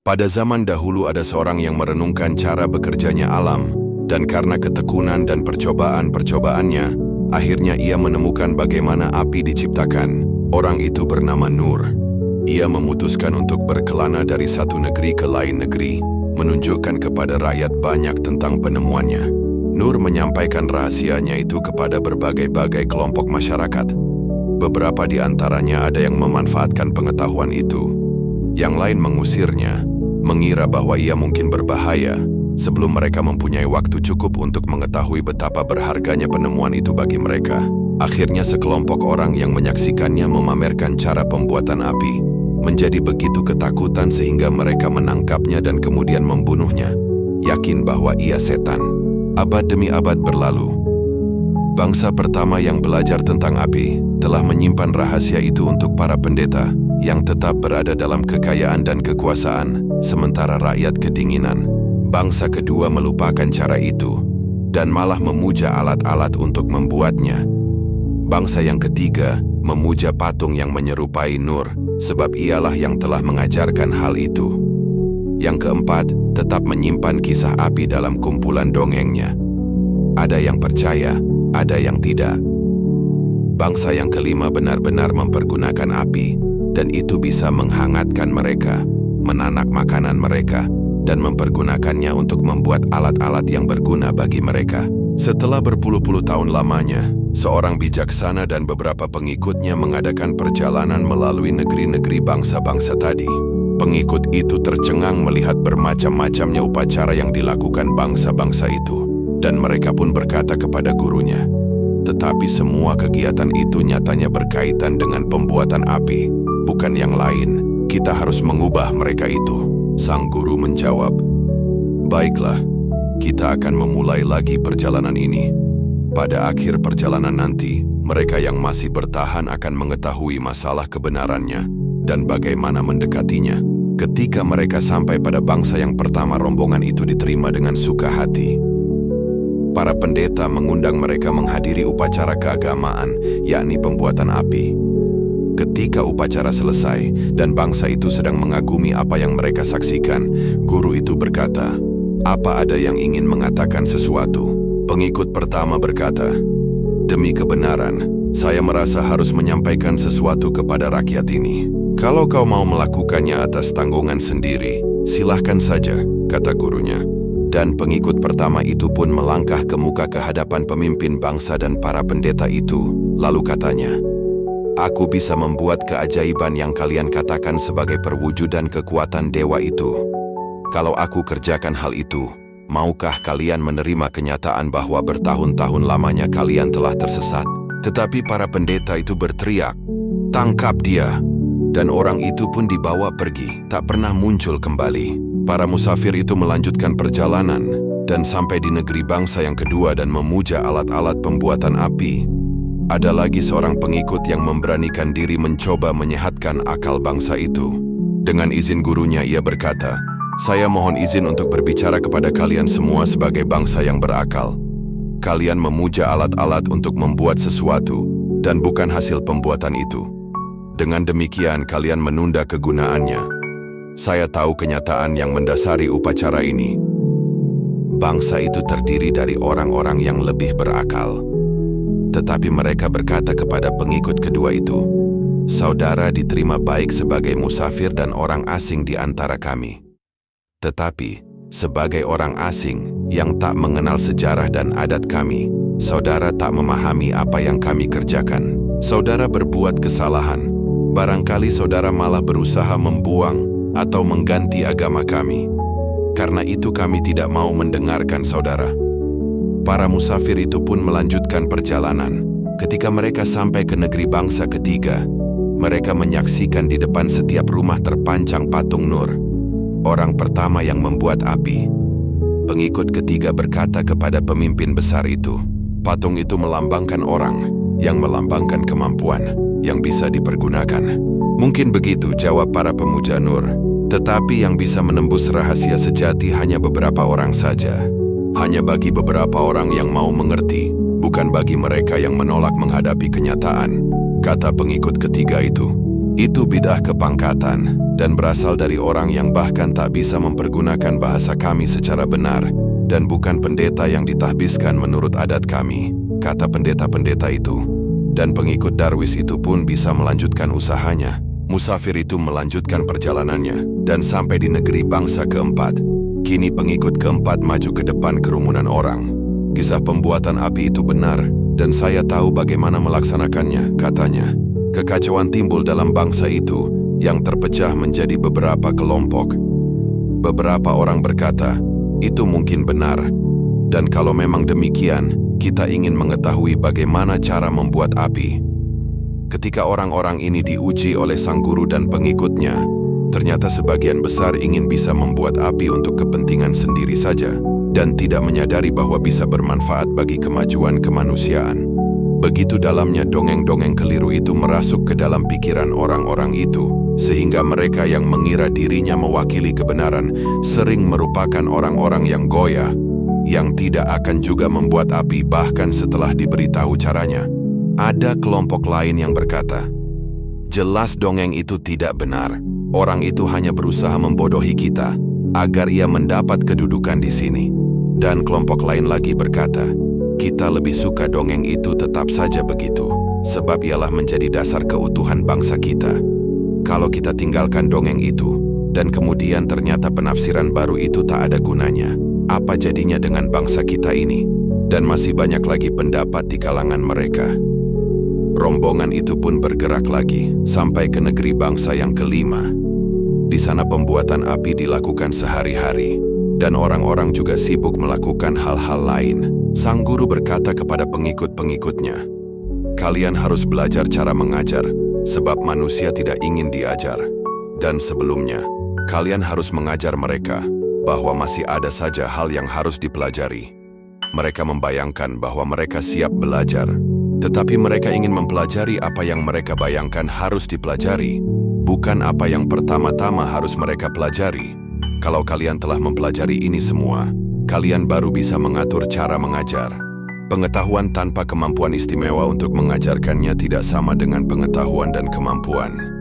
Pada zaman dahulu ada seorang yang merenungkan cara bekerjanya alam, dan karena ketekunan dan percobaan-percobaannya, akhirnya ia menemukan bagaimana api diciptakan. Orang itu bernama Nur. Ia memutuskan untuk berkelana dari satu negeri ke lain negeri, menunjukkan kepada rakyat banyak tentang penemuannya. Nur menyampaikan rahasianya itu kepada berbagai-bagai kelompok masyarakat. Beberapa di antaranya ada yang memanfaatkan pengetahuan itu. Yang lain mengusirnya, mengira bahwa ia mungkin berbahaya, sebelum mereka mempunyai waktu cukup untuk mengetahui betapa berharganya penemuan itu bagi mereka. Akhirnya sekelompok orang yang menyaksikannya memamerkan cara pembuatan api, menjadi begitu ketakutan sehingga mereka menangkapnya dan kemudian membunuhnya, yakin bahwa ia setan. Abad demi abad berlalu. Bangsa pertama yang belajar tentang api telah menyimpan rahasia itu untuk para pendeta yang tetap berada dalam kekayaan dan kekuasaan, sementara rakyat kedinginan. Bangsa kedua melupakan cara itu dan malah memuja alat-alat untuk membuatnya. Bangsa yang ketiga memuja patung yang menyerupai Nur, sebab ialah yang telah mengajarkan hal itu. Yang keempat, tetap menyimpan kisah api dalam kumpulan dongengnya. Ada yang percaya, ada yang tidak. Bangsa yang kelima benar-benar mempergunakan api, dan itu bisa menghangatkan mereka, menanak makanan mereka, dan mempergunakannya untuk membuat alat-alat yang berguna bagi mereka. Setelah berpuluh-puluh tahun lamanya, seorang bijaksana dan beberapa pengikutnya mengadakan perjalanan melalui negeri-negeri bangsa-bangsa tadi. Pengikut itu tercengang melihat bermacam-macamnya upacara yang dilakukan bangsa-bangsa itu, dan mereka pun berkata kepada gurunya, "Tetapi semua kegiatan itu nyatanya berkaitan dengan pembuatan api, bukan yang lain. Kita harus mengubah mereka itu." Sang guru menjawab, "Baiklah, kita akan memulai lagi perjalanan ini. Pada akhir perjalanan nanti, mereka yang masih bertahan akan mengetahui masalah kebenarannya dan bagaimana mendekatinya." Ketika mereka sampai pada bangsa yang pertama, rombongan itu diterima dengan suka hati. Para pendeta mengundang mereka menghadiri upacara keagamaan, yakni pembuatan api. Ketika upacara selesai dan bangsa itu sedang mengagumi apa yang mereka saksikan, guru itu berkata, "Apa ada yang ingin mengatakan sesuatu?" Pengikut pertama berkata, "Demi kebenaran, saya merasa harus menyampaikan sesuatu kepada rakyat ini. Kalau kau mau melakukannya atas tanggungan sendiri, silahkan saja," kata gurunya. Dan pengikut pertama itu pun melangkah ke muka ke hadapan pemimpin bangsa dan para pendeta itu, lalu katanya, "Aku bisa membuat keajaiban yang kalian katakan sebagai perwujudan kekuatan dewa itu. Kalau aku kerjakan hal itu, maukah kalian menerima kenyataan bahwa bertahun-tahun lamanya kalian telah tersesat?" Tetapi para pendeta itu berteriak, "Tangkap dia!" Dan orang itu pun dibawa pergi, tak pernah muncul kembali. Para musafir itu melanjutkan perjalanan dan sampai di negeri bangsa yang kedua dan memuja alat-alat pembuatan api. Ada lagi seorang pengikut yang memberanikan diri mencoba menyehatkan akal bangsa itu. Dengan izin gurunya ia berkata, "Saya mohon izin untuk berbicara kepada kalian semua sebagai bangsa yang berakal. Kalian memuja alat-alat untuk membuat sesuatu dan bukan hasil pembuatan itu. Dengan demikian kalian menunda kegunaannya. Saya tahu kenyataan yang mendasari upacara ini." Bangsa itu terdiri dari orang-orang yang lebih berakal. Tetapi mereka berkata kepada pengikut kedua itu, "Saudara diterima baik sebagai musafir dan orang asing di antara kami. Tetapi, sebagai orang asing yang tak mengenal sejarah dan adat kami, saudara tak memahami apa yang kami kerjakan. Saudara berbuat kesalahan. Barangkali saudara malah berusaha membuang atau mengganti agama kami. Karena itu kami tidak mau mendengarkan saudara." Para musafir itu pun melanjutkan perjalanan. Ketika mereka sampai ke negeri bangsa ketiga, mereka menyaksikan di depan setiap rumah terpancang patung Nur, orang pertama yang membuat api. Pengikut ketiga berkata kepada pemimpin besar itu, "Patung itu melambangkan orang yang melambangkan kemampuan yang bisa dipergunakan." "Mungkin begitu," jawab para pemuja Nur. "Tetapi yang bisa menembus rahasia sejati hanya beberapa orang saja. Hanya bagi beberapa orang yang mau mengerti, bukan bagi mereka yang menolak menghadapi kenyataan," kata pengikut ketiga itu. Itu bidah kepangkatan dan berasal dari orang yang bahkan tak bisa mempergunakan bahasa kami secara benar dan bukan pendeta yang ditahbiskan menurut adat kami, kata pendeta-pendeta itu. Dan pengikut Darwis itu pun bisa melanjutkan usahanya. Musafir itu melanjutkan perjalanannya dan sampai di negeri bangsa keempat. Kini pengikut keempat maju ke depan kerumunan orang. Kisah pembuatan api itu benar dan saya tahu bagaimana melaksanakannya, katanya. Kekacauan timbul dalam bangsa itu yang terpecah menjadi beberapa kelompok. Beberapa orang berkata, itu mungkin benar. Dan kalau memang demikian, kita ingin mengetahui bagaimana cara membuat api. Ketika orang-orang ini diuji oleh sang guru dan pengikutnya, ternyata sebagian besar ingin bisa membuat api untuk kepentingan sendiri saja dan tidak menyadari bahwa bisa bermanfaat bagi kemajuan kemanusiaan. Begitu dalamnya dongeng-dongeng keliru itu merasuk ke dalam pikiran orang-orang itu, sehingga mereka yang mengira dirinya mewakili kebenaran sering merupakan orang-orang yang goyah, yang tidak akan juga membuat api bahkan setelah diberitahu caranya. Ada kelompok lain yang berkata, jelas dongeng itu tidak benar. Orang itu hanya berusaha membodohi kita agar ia mendapat kedudukan di sini. Dan kelompok lain lagi berkata, kita lebih suka dongeng itu tetap saja begitu, sebab ialah menjadi dasar keutuhan bangsa kita. Kalau kita tinggalkan dongeng itu, dan kemudian ternyata penafsiran baru itu tak ada gunanya, apa jadinya dengan bangsa kita ini? Dan masih banyak lagi pendapat di kalangan mereka. Rombongan itu pun bergerak lagi, sampai ke negeri bangsa yang kelima. Di sana pembuatan api dilakukan sehari-hari, dan orang-orang juga sibuk melakukan hal-hal lain. Sang guru berkata kepada pengikut-pengikutnya, kalian harus belajar cara mengajar, sebab manusia tidak ingin diajar. Dan sebelumnya, kalian harus mengajar mereka bahwa masih ada saja hal yang harus dipelajari. Mereka membayangkan bahwa mereka siap belajar, tetapi mereka ingin mempelajari apa yang mereka bayangkan harus dipelajari, bukan apa yang pertama-tama harus mereka pelajari. Kalau kalian telah mempelajari ini semua, kalian baru bisa mengatur cara mengajar. Pengetahuan tanpa kemampuan istimewa untuk mengajarkannya tidak sama dengan pengetahuan dan kemampuan.